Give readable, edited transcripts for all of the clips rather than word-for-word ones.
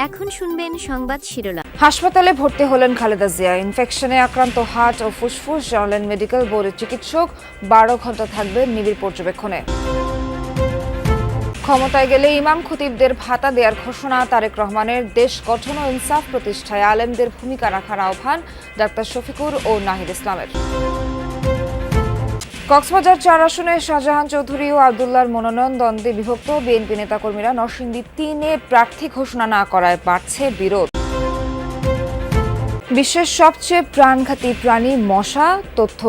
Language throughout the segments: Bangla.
এখন শুনবেন সংবাদ শিরোনাম। হাসপাতালে ভর্তি হলেন খালেদা জিয়া। ইনফেকশনে আক্রান্ত হার্ট ও ফুসফুস জানালেন মেডিকেল বোর্ডের চিকিৎসক। 12 ঘণ্টা থাকবেন নিবিড় পর্যবেক্ষণে। ক্ষমতায় গেলে ইমাম খতিবদের ভাতা দেওয়ার ঘোষণা। তারেক রহমানের দেশ গঠন ও ইনসাফ প্রতিষ্ঠায় আলেমদের ভূমিকা রাখার আহ্বান ডাক্তার শফিকুর ও নাহিদ ইসলামের। কক্সবাজার 4 আসনে শাহজাহান চৌধুরী ও আব্দুল্লাহর মনোনয়ন দ্বন্দ্বে বিভক্ত। বিএনপি নেতাকর্মীরা নরসিংদী 3-এ প্রার্থী ঘোষণা না করায় বাড়ছে বিরোধ। বিশ্বের সবচেয়ে প্রাণঘাতী প্রাণী মশা। তথ্য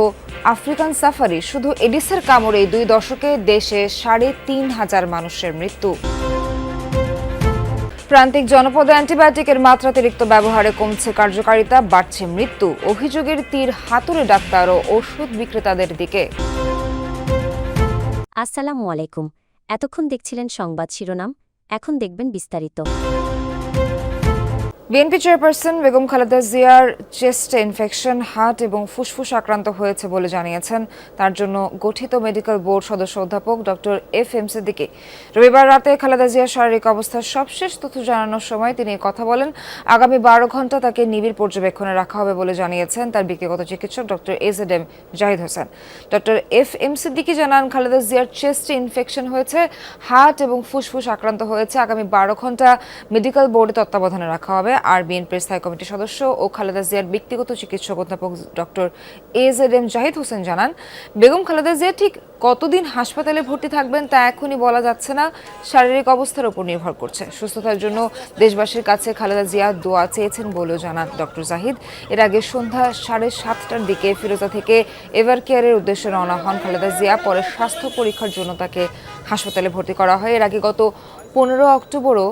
আফ্রিকান সাফারি। শুধু এডিসের কামড়ে 2 দশকে দেশে 3,500 মানুষের মৃত্যু। প্রান্তিক জনপদে অ্যান্টিবায়োটিকের মাত্রাতিরিক্ত ব্যবহারে কমছে কার্যকারিতা, বাড়ছে মৃত্যু। অভিযোগের তীর হাতুড়ে ডাক্তার ও ওষুধ বিক্রেতাদের দিকে। আসসালামু আলাইকুম। এতক্ষণ দেখছিলেন সংবাদ শিরোনাম, এখন দেখবেন বিস্তারিত। বিএনপি চেয়ারপারসন বেগম খালেদা জিয়ার চেস্টে ইনফেকশন, হার্ট এবং ফুসফুস আক্রান্ত হয়েছে বলে জানিয়েছেন তার জন্য গঠিত মেডিকেল বোর্ড সদস্য অধ্যাপক ডক্টর এফ.এম. সিদ্দিকী। রবিবার রাতে খালেদা জিয়ার শারীরিক অবস্থার সবশেষ তথ্য জানানোর সময় তিনি কথা বলেন। আগামী 12 ঘণ্টা তাকে নিবিড় পর্যবেক্ষণে রাখা হবে বলে জানিয়েছেন তার ব্যক্তিগত চিকিৎসক doctor AZM Zahid Hossain. Doctor FM. Siddiqui জানান, খালেদা জিয়ার চেস্টে ইনফেকশন হয়েছে, হার্ট এবং ফুসফুস আক্রান্ত হয়েছে। আগামী 12 ঘণ্টা মেডিকেল বোর্ডে তত্ত্বাবধানে রাখা হবে। আর বিএনপির স্থায়ী কমিটির সদস্য ও খালেদা জিয়ার ব্যক্তিগত চিকিৎসক অধ্যাপক ডক্টর এজেডএম জাহিদ হোসেন জানান, বেগম খালেদা জিয়া ঠিক কতদিন হাসপাতালে ভর্তি থাকবেন তা এখনই বলা যাচ্ছে না, শারীরিক অবস্থার উপর নির্ভর করছে। সুস্থতার জন্য দেশবাসীর কাছে খালেদা জিয়া দোয়া চেয়েছেন বলেও জানান ডক্টর জাহিদ। এর আগে সন্ধ্যা 7:30টার দিকে ফিরোজা থেকে এভার কেয়ারের উদ্দেশ্যে রওনা হন খালেদা জিয়া। পরে স্বাস্থ্য পরীক্ষার জন্য তাকে হাসপাতালে ভর্তি করা হয়। এর আগে গত 15 অক্টোবরও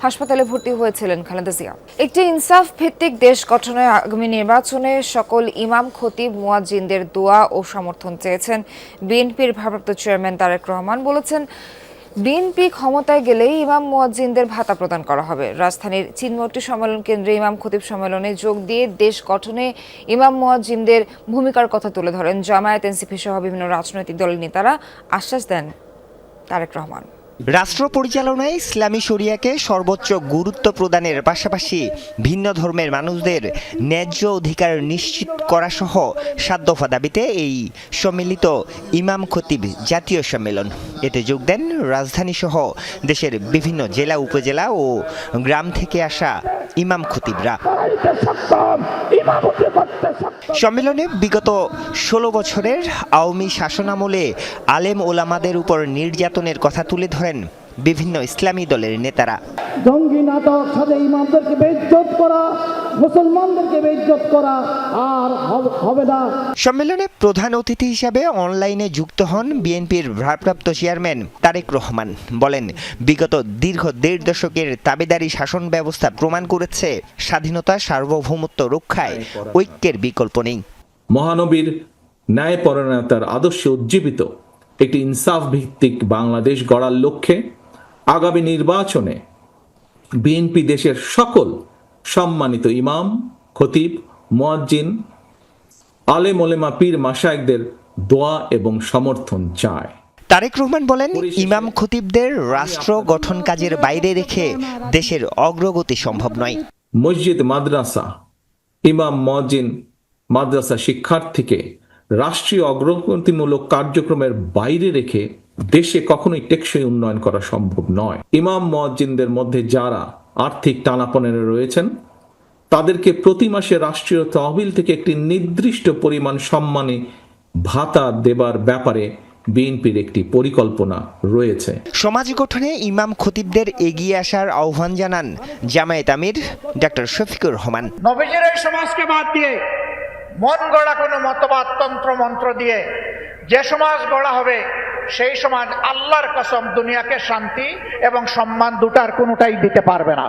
হাসপাতালে ভর্তি হয়েছিলেন খালেদা জিয়া। একটি ইনসাফ ভিত্তিক দেশ গঠনে আগামী নির্বাচনে সকল ইমাম খতিব মুয়াজ্জিনদের দোয়া ও সমর্থন চেয়েছেন বিএনপির ভারপ্রাপ্ত চেয়ারম্যান তারেক রহমান। বলেছেন, বিএনপি ক্ষমতায় গেলেই ইমাম মুয়াজ্জিনদের ভাতা প্রদান করা হবে। রাজধানীর চিনমোহরটি সম্মেলন কেন্দ্রে ইমাম খতিব সম্মেলনে যোগ দিয়ে দেশ গঠনে ইমাম মুয়াজ্জিনদের ভূমিকার কথা তুলে ধরেন জামায়াত, এনসিপি সহ বিভিন্ন রাজনৈতিক দলের নেতারা। আশ্বাস দেন তারেক রহমান, রাষ্ট্র পরিচালনায় ইসলামী শরিয়াকে সর্বোচ্চ গুরুত্ব প্রদানের পাশাপাশি ভিন্ন ধর্মের মানুষদের ন্যায্য অধিকার নিশ্চিত করা সহ 7 দফা দাবিতে এই সম্মিলিত ইমাম খতিব জাতীয় সম্মেলন। এতে যোগ দেন রাজধানী সহ দেশের বিভিন্ন জেলা, উপজেলা ও গ্রাম থেকে আসা ইমাম খতিবরা। সম্মেলনে বিগত 16 বছরের আওয়ামী শাসনামলে আলেম ওলামাদের উপর নির্যাতনের কথা তুলে ধরেন বিভিন্ন ইসলামী দলের নেতারা। জঙ্গি নাটক, সাথে ইমামদেরকে বেইজ্জত করা, মুসলমানদেরকে বেইজ্জত করা আর হবে না। সম্মেলনে প্রধান অতিথি হিসাবে অনলাইনে যুক্ত হন বিএনপির ভারপ্রাপ্ত চেয়ারম্যান তারেক রহমান। বলেন, বিগত দীর্ঘ 1.5 দশকের তাবেদারি শাসন ব্যবস্থা প্রমাণ করেছে স্বাধীনতা, সার্বভৌমত্ব রক্ষায় ঐক্যের বিকল্প নেই। মহানবীর ন্যায়পরায়ণতার আদর্শে উজ্জীবিত একটি ইনসাফ ভিত্তিক বাংলাদেশ গড়ার লক্ষ্যে আগামী নির্বাচনে বিএনপি দেশের সকল সম্মানিত ইমাম, খতিব, মুয়াজ্জিন, আলেম ওলেমা, পীর মাশায়েখদের দোয়া এবং সমর্থন চায়। তারেক রহমান বলেন, ইমাম খতিবদের রাষ্ট্র গঠন কাজের বাইরে রেখে দেশের অগ্রগতি সম্ভব নয়। মসজিদ, মাদ্রাসা, ইমাম, মুয়াজ্জিন, মাদ্রাসা শিক্ষার্থীকে রাষ্ট্রীয় অগ্রগতিমূলক কার্যক্রমের বাইরে রেখে দেশে কখনোই টেকসই উন্নয়ন করা সম্ভব নয়। ইমাম মুয়াজ্জিনদের মধ্যে যারা আর্থিক টানাপোড়েনে রয়েছেন তাদেরকে প্রতি মাসে রাষ্ট্রীয় তহবিল থেকে একটি নির্দিষ্ট পরিমাণ সম্মানী ভাতা দেবার ব্যাপারে বিএনপির একটি পরিকল্পনা রয়েছে। সমাজ গঠনে ইমাম খতিবদের এগিয়ে আসার আহ্বান জানান জামায়াত আমির ডক্টর শফিকুর রহমান। নবীজির এই সমাজকে বাদ দিয়ে মন গড়া কোনো মতবাদ, তন্ত্র মন্ত্র দিয়ে যে সমাজ গড়া হবে সেই সমাজ আল্লাহর কসম দুনিয়াকে শান্তি এবং সম্মান দুটার কোনোটাই দিতে পারবে না।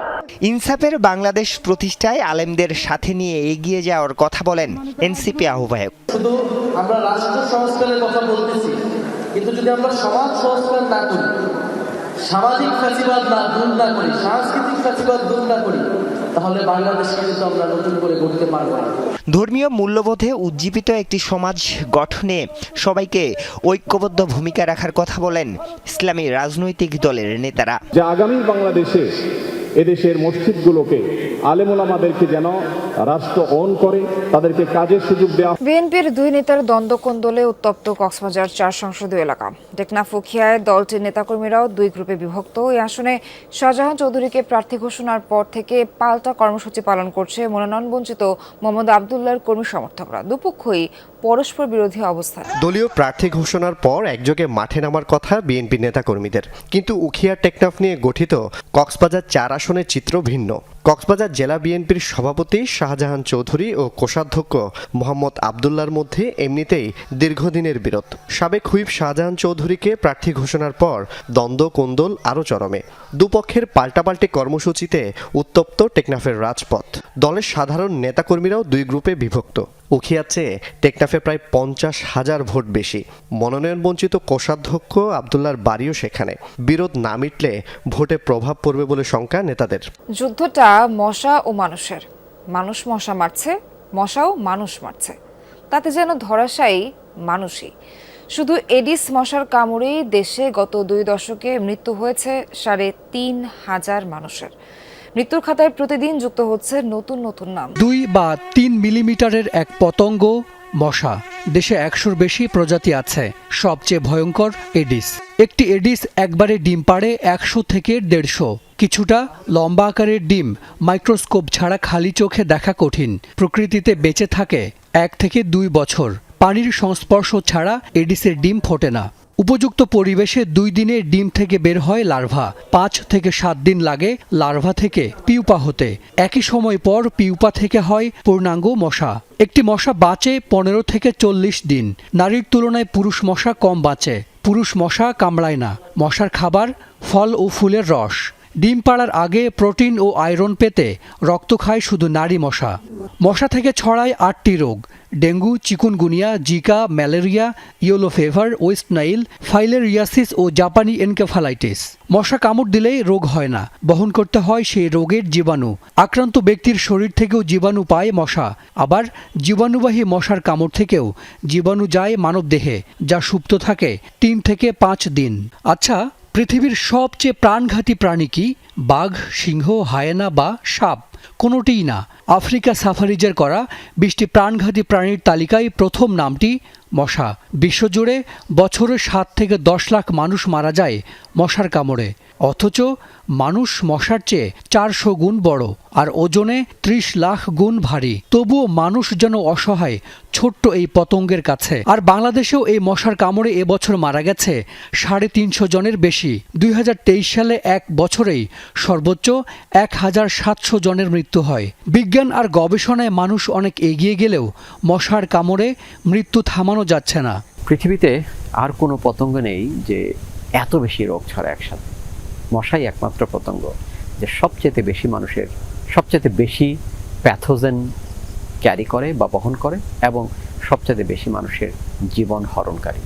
ইনসাফের বাংলাদেশ প্রতিষ্ঠায় আলেমদের সাথে নিয়ে এগিয়ে যাওয়ার কথা বলেন এনসিপি আহ্বায়ক। শুধু আমরা রাষ্ট্র সংস্কারের কথা বলতেছি, কিন্তু যদি আমরা সমাজ সংস্কার না করি, সামাজিক ফ্যাসিবাদ দূর না করি, সাংস্কৃতিক ফ্যাসিবাদ দূর না করি, তাহলে বাংলাদেশকে কিন্তু আমরা নতুন করে গড়তে পারবো না। ধর্মীয় মূল্যবোধে উজ্জীবিত একটি সমাজ গঠনে সবাইকে ঐক্যবদ্ধ ভূমিকা রাখার কথা বলেন ইসলামী রাজনৈতিক দলের নেতারা। যে আগামী বাংলাদেশে এদেশের মসজিদগুলোকে আলেমুলামাদেরকে যেন রাষ্ট্র অন করে, তাদেরকে কাজের সুযোগ দেওয়া। বিএনপির দুই নেতার দ্বন্দ্ব কোন্দলে উত্তপ্ত কক্সবাজার 4 সংসদীয় এলাকা। টেকনাফ উখিয়ায় দলটির নেতাকর্মীরাও দুই গ্রুপে বিভক্ত। এই আসনে শাহজাহান চৌধুরীকে প্রার্থী ঘোষণার পর থেকে পাল্টা কর্মসূচি পালন করছে মনোনয়ন বঞ্চিত মোহাম্মদ আবদুল্লাহর কর্মী সমর্থকরা। দুপক্ষই পরস্পর বিরোধী অবস্থান। দলীয় প্রার্থী ঘোষণার পর একযোগে মাঠে নামার কথা বিএনপি নেতাকর্মীদের, কিন্তু উখিয়া টেকনাফ নিয়ে গঠিত কক্সবাজার 4 আসনের চিত্র ভিন্ন। কক্সবাজার জেলা বিএনপির সভাপতি শাহজাহান চৌধুরী ও কোষাধ্যক্ষ মোহাম্মদ আবদুল্লাহর মধ্যে এমনিতেই দীর্ঘদিনের বিরোধ। সাবেক হুইপ শাহজাহান চৌধুরীকে প্রার্থী ঘোষণার পর দ্বন্দ্ব কোন্দল আরও চরমে। দুপক্ষের পাল্টাপাল্টি কর্মসূচিতে উত্তপ্ত টেকনাফের রাজপথ। দলের সাধারণ নেতাকর্মীরাও দুই গ্রুপে বিভক্ত। উখিয়ার চেয়ে টেকনাফে প্রায় 50,000 ভোট বেশি। মনোনয়ন বঞ্চিত কোষাধ্যক্ষ আবদুল্লাহর বাড়িও সেখানে। বিরোধ না মিটলে ভোটে প্রভাব পড়বে বলে শঙ্কা নেতাদের। যুদ্ধটা মশা ও মানুষের। মানুষ মশা মারছে, মশাও মানুষ মারছে। তাতে যেন ধরাশায়ী মানুষই। শুধু এডিস মশার কামড়েই দেশে গত 2 দশকে মৃত্যু হয়েছে 3,500 মানুষের। মৃত্যুর খাতায় প্রতিদিন যুক্ত হচ্ছে নতুন নতুন নাম। 2 বা 3 মিলিমিটারের এক পতঙ্গ মশা। দেশে 100-র বেশি প্রজাতি আছে। সবচেয়ে ভয়ঙ্কর এডিস। একটি এডিস একবারে ডিম পাড়ে 100 থেকে 150। কিছুটা লম্বা আকারের ডিম, মাইক্রোস্কোপ ছাড়া খালি চোখে দেখা কঠিন। প্রকৃতিতে বেঁচে থাকে 1 থেকে 2 বছর। পানির সংস্পর্শ ছাড়া এডিসের ডিম ফোটে না। উপযুক্ত পরিবেশে 2 দিনে ডিম থেকে বের হয় লার্ভা। 5 থেকে 7 দিন লাগে লার্ভা থেকে পিউপা হতে। একই সময় পর পিউপা থেকে হয় পূর্ণাঙ্গ মশা। একটি মশা বাঁচে 15 থেকে 40 দিন। নারীর তুলনায় পুরুষ মশা কম বাঁচে। পুরুষ মশা কামড়ায় না। মশার খাবার ফল ও ফুলের রস। ডিম পাড়ার আগে প্রোটিন ও আয়রন পেতে রক্ত খায় শুধু নারী মশা। মশা থেকে ছড়ায় 8টি রোগ: dengue, chikungunya, Zika, malaria, yellow fever, West Nile, filariasis ও জাপানি এনকেফালাইটিস। মশা কামড় দিলেই রোগ হয় না, বহন করতে হয় সেই রোগের জীবাণু। আক্রান্ত ব্যক্তির শরীর থেকেও জীবাণু পায় মশা। আবার জীবাণুবাহী মশার কামড় থেকেও জীবাণু যায় মানবদেহে, যা সুপ্ত থাকে 3 থেকে 5 দিন। আচ্ছা, পৃথিবীর সবচেয়ে প্রাণঘাতী প্রাণী কি? বাঘ, সিংহ, হায়েনা বা সাপ? কোনোটিই না। আফ্রিকা সাফারিজের করা 20টি প্রাণঘাতী প্রাণীর তালিকায় প্রথম নামটি মশা। বিশ্বজুড়ে বছরে 7 থেকে 10 লাখ মানুষ মারা যায় মশার কামড়ে। অথচ মানুষ মশার চেয়ে 400 গুণ বড় আর ওজনে 30 লাখ গুণ ভারী। তবুও মানুষ যেন অসহায় ছোট্ট এই পতঙ্গের কাছে। আর বাংলাদেশেও এই মশার কামড়ে এবছর মারা গেছে 350 জনের বেশি। 2023 সালে এক বছরেই সর্বোচ্চ 1700 জনের মৃত্যু হয়। বিজ্ঞান আর গবেষণায় মানুষ অনেক এগিয়ে গেলেও মশার কামড়ে মৃত্যু থামানো যাচ্ছে না। পৃথিবীতে আর কোনো পতঙ্গ নেই যে এত বেশি রোগ ছড়ায় একসাথে। মশাই একমাত্র পতঙ্গ যে সবচেয়ে বেশি মানুষের সবচেয়ে বেশি প্যাথোজেন ক্যারি করে বা বহন করে এবং সবচেয়ে বেশি মানুষের জীবন হরণকারী।